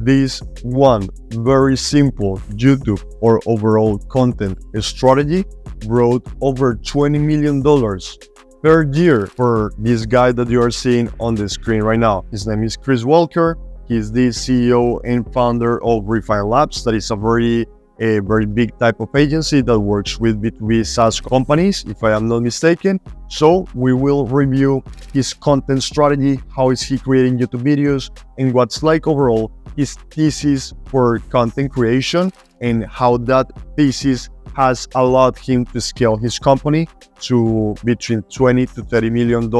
This one very simple YouTube or overall content strategy brought over $20 million per year for this guy that you are seeing on the screen right now. His name is Chris Walker. He's the CEO and founder of Refine Labs. That is a very big type of agency that works with B2B SaaS companies, if I am not mistaken. So we will review his content strategy, how is he creating YouTube videos, and what's like overall his thesis for content creation, and how that thesis has allowed him to scale his company to between $20 to $30 million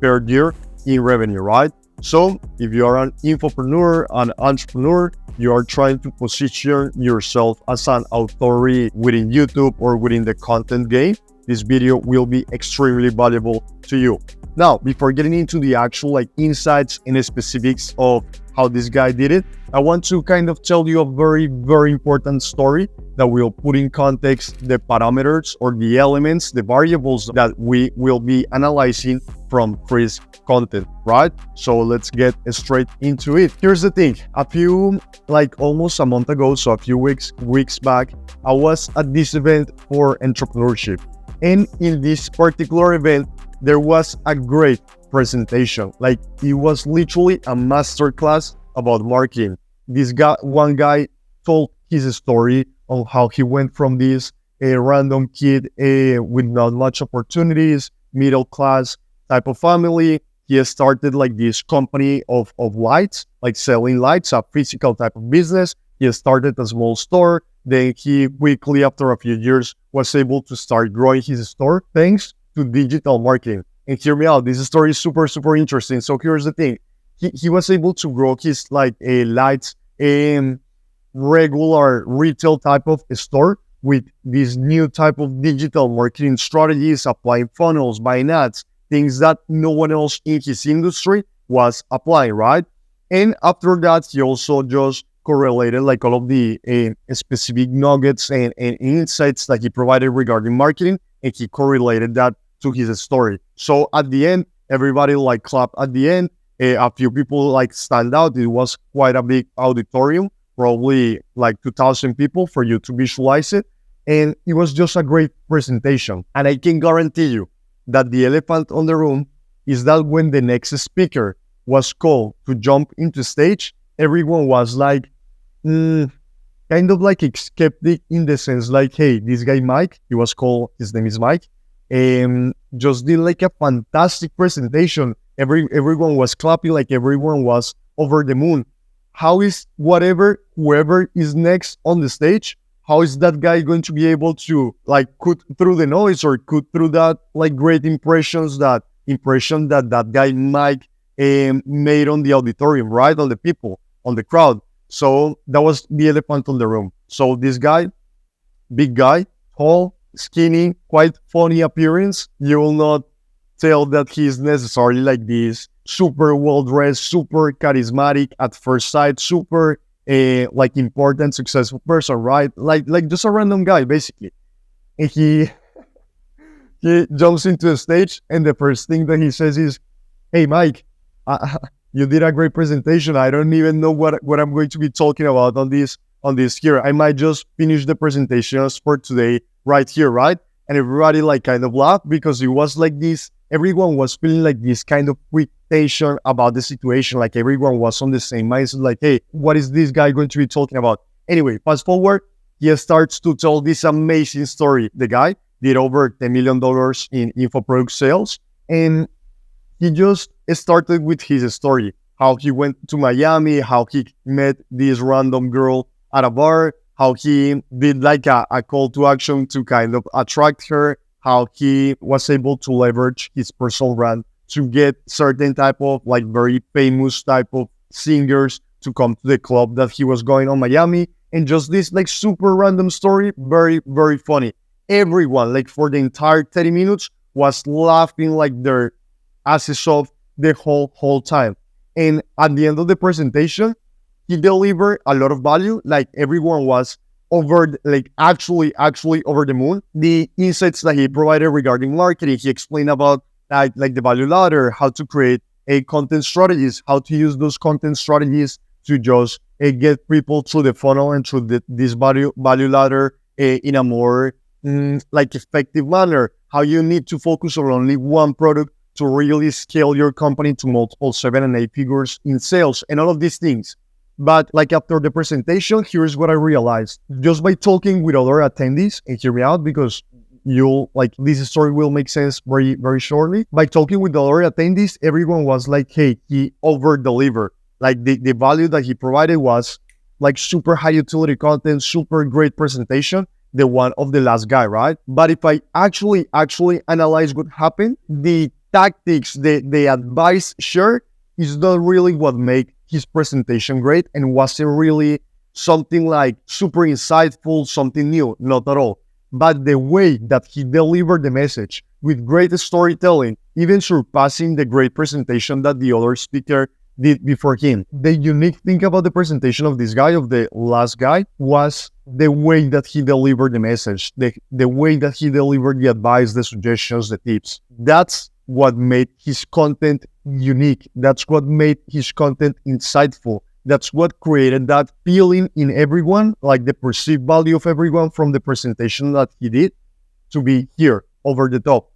per year in revenue, right? So if you are an infopreneur, an entrepreneur, you are trying to position yourself as an authority within YouTube or within the content game, this video will be extremely valuable to you. Now, before getting into the actual insights and the specifics of how this guy did it, I want to kind of tell you a very important story that will put in context the parameters or the elements, the variables that we will be analyzing from Chris' content, right? So let's get straight into it. Here's the thing. Almost a month ago, so a few weeks back, I was at this event for entrepreneurship. And in this particular event, there was a great presentation. It was literally a masterclass about marketing. One guy told his story on how he went from this random kid with not much opportunities, middle class type of family. He started this company of lights, selling lights, a physical type of business. He started a small store. Then he quickly, after a few years, was able to start growing his store thanks to digital marketing. And hear me out, this story is super interesting. So here's the thing. He was able to grow his lights in regular retail type of store with this new type of digital marketing strategies, applying funnels, buying ads, things that no one else in his industry was applying, right? And after that, he also just correlated all of the specific nuggets and insights that he provided regarding marketing, and he correlated that to his story. So at the end, everybody clapped at the end. A few people stand out. It was quite a big auditorium, probably 2,000 people for you to visualize it. And it was just a great presentation. And I can guarantee you that the elephant on the room is that when the next speaker was called to jump into stage, everyone was kind of skeptic in the sense hey, this guy Mike, his name is Mike, just did a fantastic presentation. Everyone was clapping, everyone was over the moon. How is whoever is next on the stage, how is that guy going to be able to cut through the noise or cut through that great impression that guy Mike made on the auditorium, right? On the people, on the crowd. So that was the elephant on the room. So this guy, big guy, tall, skinny, quite funny appearance. You will not tell that he's necessarily this super well-dressed, super charismatic at first sight, super important, successful person, right? Just a random guy, basically. And he jumps into the stage, and the first thing that he says is, "Hey, Mike, you did a great presentation. I don't even know what I'm going to be talking about on this here. I might just finish the presentations for today right here, right?" And everybody kind of laughed because it was this. Everyone was feeling this kind of quick tension about the situation. Everyone was on the same mindset. Hey, what is this guy going to be talking about? Anyway, fast forward, he starts to tell this amazing story. The guy did over $10 million in infoproduct sales, and he just started with his story, how he went to Miami, how he met this random girl at a bar, how he did a call to action to kind of attract her, how he was able to leverage his personal brand to get certain type of very famous type of singers to come to the club that he was going on Miami. And just this super random story, very funny. Everyone for the entire 30 minutes was laughing their asses off the whole time. And at the end of the presentation, he delivered a lot of value. Everyone was over, actually over the moon. The insights that he provided regarding marketing, he explained about the value ladder, how to create content strategies, how to use those content strategies to just get people through the funnel and through this value ladder in a more like effective manner. How you need to focus on only one product to really scale your company to multiple 7 and 8 figures in sales and all of these things. But like after the presentation, here's what I realized. Just by talking with other attendees, and hear me out because you'll like this story will make sense very, very shortly. By talking with the other attendees, everyone was like, hey, he over-delivered. Like the value that he provided was like super high utility content, super great presentation, the one of the last guy, right? But if I actually analyze what happened, the tactics, the advice shared is not really what made his presentation great and wasn't really something like super insightful, something new, not at all. But the way that he delivered the message with great storytelling, even surpassing the great presentation that the other speaker did before him. The unique thing about the presentation of this guy, of the last guy, was the way that he delivered the message, the way that he delivered the advice, the suggestions, the tips. That's what made his content unique. That's what made his content insightful. That's what created that feeling in everyone, like the perceived value of everyone from the presentation that he did to be here over the top.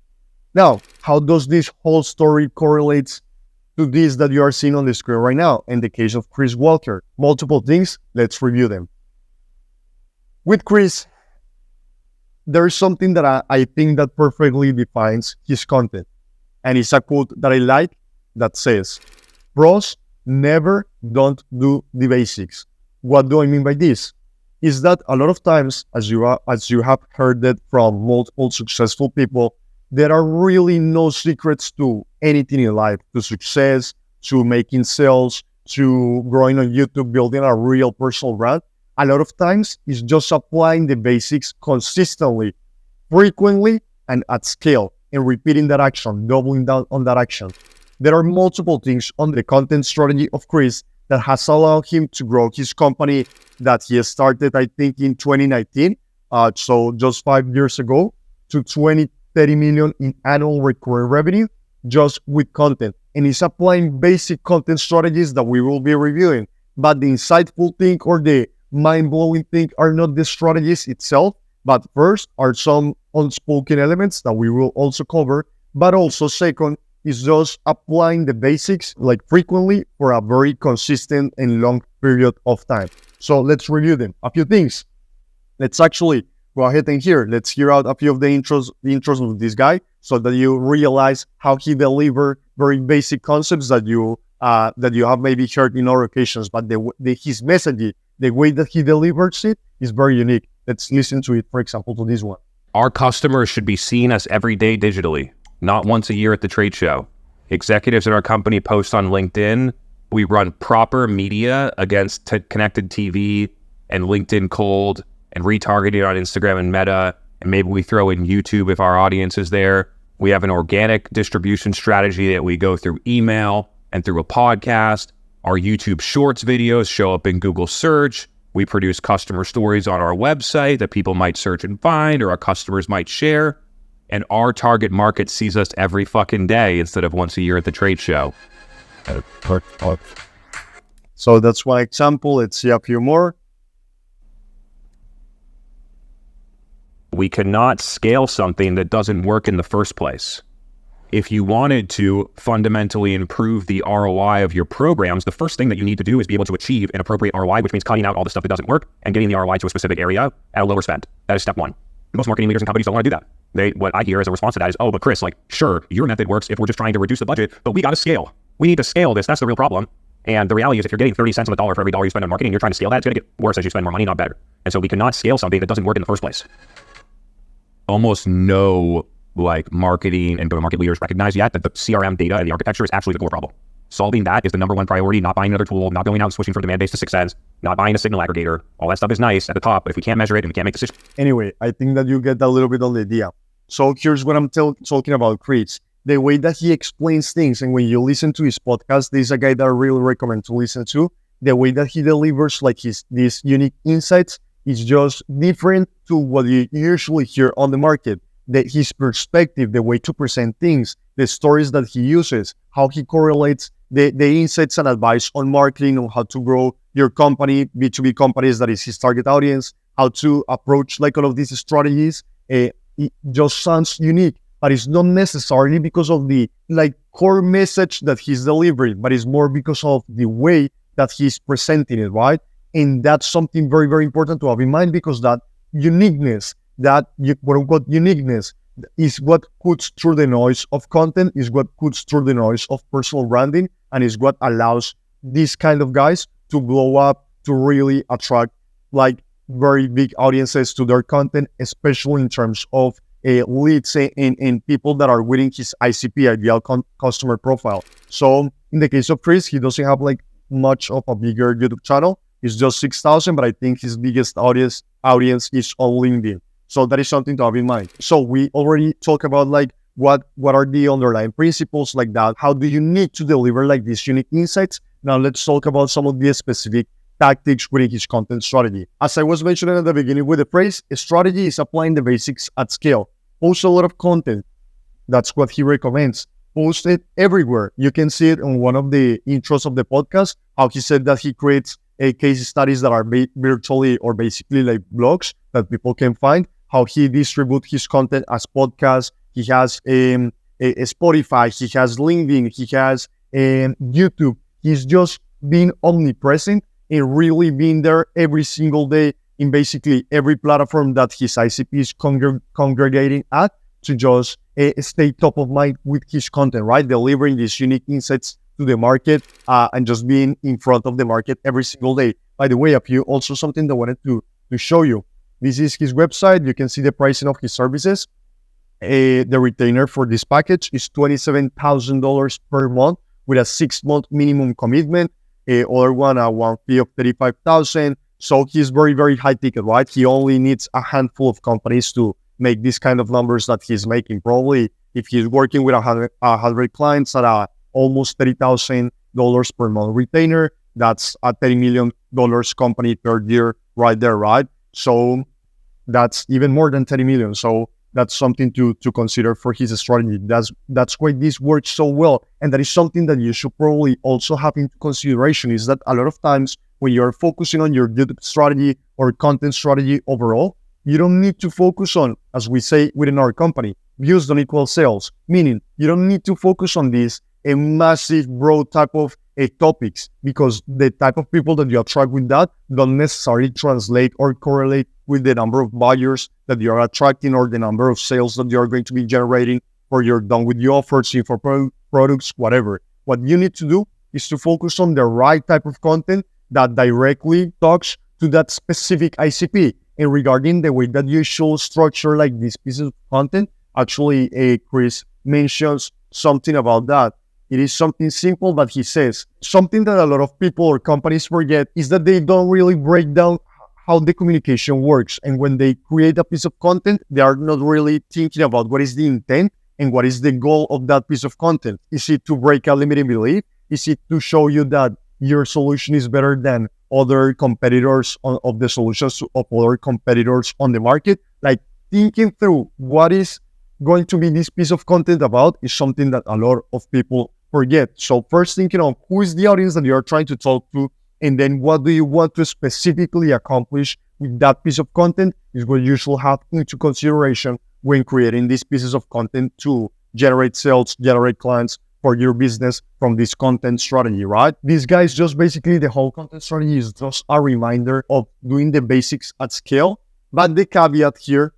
Now, how does this whole story correlate to this that you are seeing on the screen right now? In the case of Chris Walker, multiple things, let's review them. With Chris, there is something that I think that perfectly defines his content. And it's a quote that I like that says, pros never don't do the basics. What do I mean by this? Is that a lot of times, as you have heard it from multiple successful people, there are really no secrets to anything in life, to success, to making sales, to growing on YouTube, building a real personal brand. A lot of times it's just applying the basics consistently, frequently, and at scale, and repeating that action, doubling down on that action. There are multiple things on the content strategy of Chris that has allowed him to grow his company that he started, I think, in 2019. So just 5 years ago, to 30 million in annual recurring revenue just with content. And he's applying basic content strategies that we will be reviewing. But the insightful thing or the mind-blowing thing are not the strategies itself, but first are some unspoken elements that we will also cover. But also second is just applying the basics like frequently for a very consistent and long period of time. So let's review them. A few things. Let's actually go ahead and let's hear out a few of the intros of this guy so that you realize how he delivered very basic concepts that you have maybe heard in other occasions, but his message, the way that he delivers it is very unique. Let's listen to it, for example, to this one. Our customers should be seen as every day digitally, not once a year at the trade show. Executives in our company post on LinkedIn. We run proper media against connected TV and LinkedIn cold and retargeting on Instagram and Meta. And maybe we throw in YouTube if our audience is there. We have an organic distribution strategy that we go through email and through a podcast. Our YouTube Shorts videos show up in Google search. We produce customer stories on our website that people might search and find or our customers might share. And our target market sees us every fucking day instead of once a year at the trade show. So that's one example. Let's see a few more. We cannot scale something that doesn't work in the first place. If you wanted to fundamentally improve the ROI of your programs, the first thing that you need to do is be able to achieve an appropriate ROI, which means cutting out all the stuff that doesn't work and getting the ROI to a specific area at a lower spend. That is step one. Most marketing leaders and companies don't want to do that. What I hear as a response to that is, oh, but Chris, like, sure, your method works if we're just trying to reduce the budget, but we got to scale. We need to scale this. That's the real problem. And the reality is if you're getting 30 cents on the dollar for every dollar you spend on marketing, you're trying to scale that, it's going to get worse as you spend more money, not better. And so we cannot scale something that doesn't work in the first place. Almost no marketing and go-to-market leaders recognize yet that the CRM data and the architecture is actually the core problem. Solving that is the number one priority, not buying another tool, not going out and switching from demand-based to 6sense, not buying a signal aggregator. All that stuff is nice at the top, but if we can't measure it and we can't make decisions. Anyway, I think that you get a little bit on the idea. So here's what I'm talking about Chris. The way that he explains things, and when you listen to his podcast, this is a guy that I really recommend to listen to. The way that he delivers these unique insights is just different to what you usually hear on the market. His perspective, the way to present things, the stories that he uses, how he correlates the insights and advice on marketing, on how to grow your company, B2B companies, that is his target audience, how to approach like all of these strategies. It just sounds unique, but it's not necessarily because of the like core message that he's delivering, but it's more because of the way that he's presenting it, right? And that's something very, very important to have in mind, because that uniqueness, that quote unquote uniqueness, is what cuts through the noise of content, is what cuts through the noise of personal branding, and is what allows these kind of guys to blow up, to really attract like very big audiences to their content, especially in terms of leads and people that are within his ICP, ideal customer profile. So in the case of Chris, he doesn't have like much of a bigger YouTube channel. It's just 6,000, but I think his biggest audience is on LinkedIn. So that is something to have in mind. So we already talked about like what are the underlying principles like that. How do you need to deliver like these unique insights? Now let's talk about some of the specific tactics within his content strategy. As I was mentioning at the beginning with the phrase, a strategy is applying the basics at scale. Post a lot of content. That's what he recommends. Post it everywhere. You can see it on one of the intros of the podcast, how he said that he creates case studies that are virtually or basically like blogs that people can find, how he distributes his content as podcasts. He has a Spotify, he has LinkedIn, he has YouTube. He's just being omnipresent and really being there every single day in basically every platform that his ICP is congregating at, to just stay top of mind with his content, right? Delivering these unique insights to the market and just being in front of the market every single day. By the way, a few also something that I wanted to show you. This is his website. You can see the pricing of his services. The retainer for this package is $27,000 per month with a 6-month minimum commitment. Other one fee of $35,000. So he's very, very high ticket, right? He only needs a handful of companies to make these kind of numbers that he's making. Probably if he's working with 100 clients at almost $30,000 per month retainer, that's a $30 million company per year right there, right? So that's even more than 30 million. So that's something to consider for his strategy. That's why this works so well. And that is something that you should probably also have into consideration, is that a lot of times when you're focusing on your YouTube strategy or content strategy overall, you don't need to focus on, as we say within our company, views don't equal sales. Meaning you don't need to focus on this a massive broad type of topics, because the type of people that you attract with that don't necessarily translate or correlate with the number of buyers that you're attracting or the number of sales that you're going to be generating, or you're done with the offers, info products, whatever. What you need to do is to focus on the right type of content that directly talks to that specific ICP. And regarding the way that you should structure like these pieces of content, actually Chris mentions something about that. It is something simple, but he says something that a lot of people or companies forget is that they don't really break down how the communication works. And when they create a piece of content, they are not really thinking about what is the intent and what is the goal of that piece of content. Is it to break a limiting belief? Is it to show you that your solution is better than other competitors of the solutions of other competitors on the market? Like, thinking through what is going to be this piece of content about is something that a lot of people forget. So first, thinking of who is the audience that you are trying to talk to, and then what do you want to specifically accomplish with that piece of content is what you should have into consideration when creating these pieces of content to generate sales, generate clients for your business from this content strategy, right? These guys, just basically the whole content strategy is just a reminder of doing the basics at scale. But the caveat here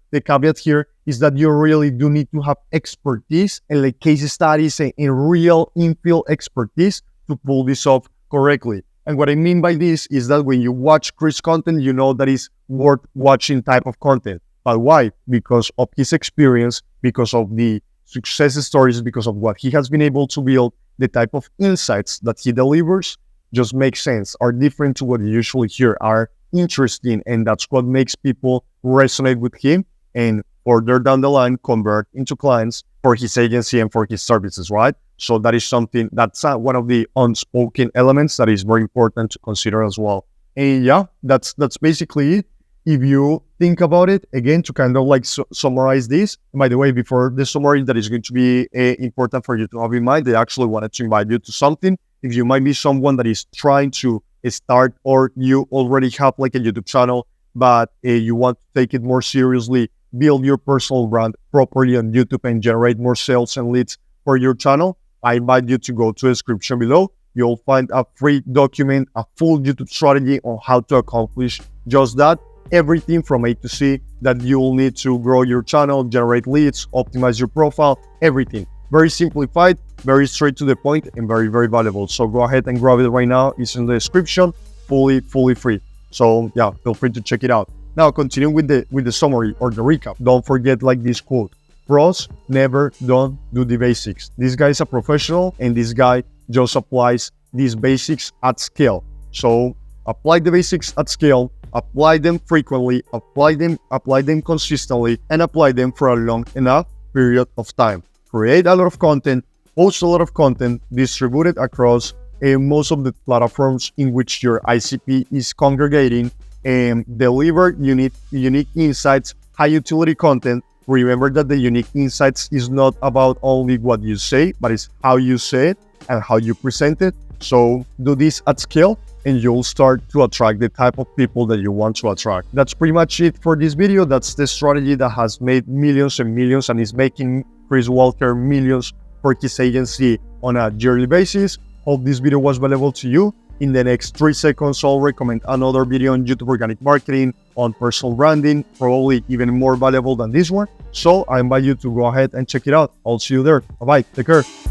is that you really do need to have expertise and like case studies and real infield expertise to pull this off correctly. And what I mean by this is that when you watch Chris content, you know that is worth watching type of content. But why? Because of his experience, because of the success stories, because of what he has been able to build, the type of insights that he delivers just makes sense, are different to what you usually hear, are interesting, and that's what makes people resonate with him and further down the line convert into clients for his agency and for his services, right? So that is something that's one of the unspoken elements that is very important to consider as well. And yeah, that's basically it. If you think about it, again, to kind of like summarize this, by the way, before the summary that is going to be important for you to have in mind, I actually wanted to invite you to something. If you might be someone that is trying to start, or you already have like a YouTube channel, but you want to take it more seriously, build your personal brand properly on YouTube and generate more sales and leads for your channel, I invite you to go to the description below. You'll find a free document, a full YouTube strategy on how to accomplish just that. Everything from A to C that you'll need to grow your channel, generate leads, optimize your profile, everything. Very simplified, very straight to the point, and very, very valuable. So go ahead and grab it right now. It's in the description, fully free. So yeah, feel free to check it out. Now, continuing with the summary or the recap. Don't forget like this quote: pros never don't do the basics. This guy is a professional, and this guy just applies these basics at scale. So apply the basics at scale, apply them frequently, apply them consistently, and apply them for a long enough period of time. Create a lot of content, post a lot of content, distribute it across most of the platforms in which your ICP is congregating, and deliver unique insights, high utility content. Remember that the unique insights is not about only what you say, but it's how you say it and how you present it. So do this at scale, and you'll start to attract the type of people that you want to attract. That's pretty much it for this video. That's the strategy that has made millions and millions and is making Chris Walker millions for his agency on a yearly basis. Hope this video was valuable to you. In the next 3 seconds, I'll recommend another video on YouTube organic marketing, on personal branding, probably even more valuable than this one. So I invite you to go ahead and check it out. I'll see you there. Bye-bye. Take care.